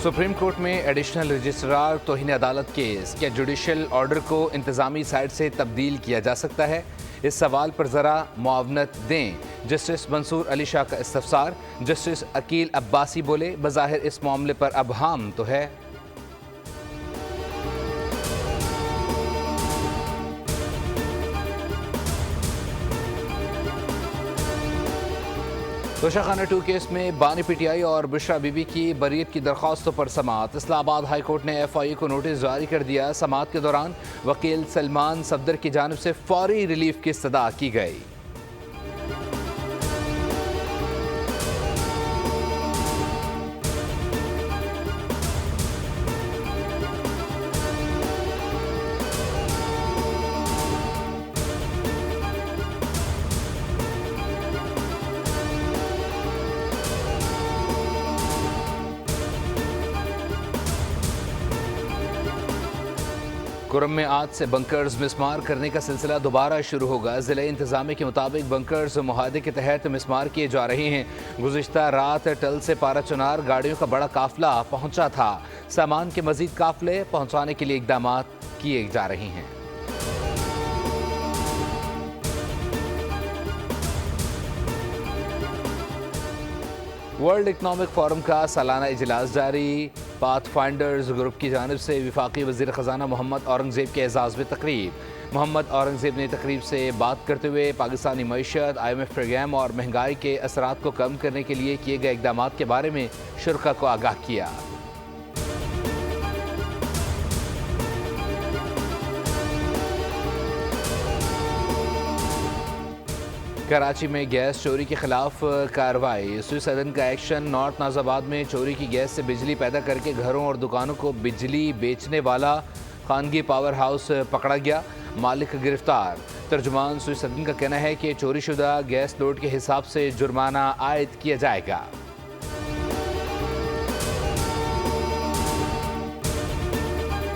Supreme court में additional registrar तौहीन अदालत case, क्या जुडिशल ऑर्डर को इंतजामी साइड से तब्दील किया जा सकता है? इस सवाल पर ज़रा मुआवनत दें। जस्टिस मंसूर अली शाह का इस्तफसार। जस्टिस अकील अब्बासी बोले, बज़ाहिर इस मामले पर अबहाम तो है। तोशाखाना 2 केस में बानी पीटीआई और बुशरा बीबी की बरीयत की दरख्वास्तों पर समाअत। इस्लामाबाद हाई कोर्ट ने FIA को नोटिस जारी कर दिया। समाअत के दौरान वकील सलमान सफदर की जानिब से फौरी रिलीफ की इस्तदा की गई। कुरम में आज से बंकर्स मिसमार करने का सिलसिला दोबारा शुरू होगा। ज़िला इंतजामिया के मुताबिक बंकर्स मुआहदे के तहत मिसमार किए जा रहे हैं। गुज़िश्ता रात टल से पारा चुनार गाड़ियों का बड़ा काफिला पहुंचा था। सामान के मजीद काफिले पहुंचाने के लिए इकदाम किए जा रहे हैं। वर्ल्ड इकनॉमिक फोरम का सालाना इजलास जारी। पाथ फाइंडर्स ग्रुप की जानिब से वफाकी वज़ीर ख़जाना मोहम्मद औरंगज़ेब के एजाज़ में तकरीब। मोहम्मद औरंगज़ेब ने तकरीब से बात करते हुए पाकिस्तानी मईशत, IMF प्रोग्राम और महंगाई के असरात को कम करने के लिए किए गए इक़दाम के बारे में शुरका को आगाह किया। कराची में गैस चोरी के खिलाफ कार्रवाई। स्विस सदन का एक्शन। नॉर्थ नाजाबाद में चोरी की गैस से बिजली पैदा करके घरों और दुकानों को बिजली बेचने वाला खानगी पावर हाउस पकड़ा गया। मालिक गिरफ्तार। तर्जुमान स्विस सदन का कहना है कि चोरीशुदा गैस लोड के हिसाब से जुर्माना आयद किया जाएगा।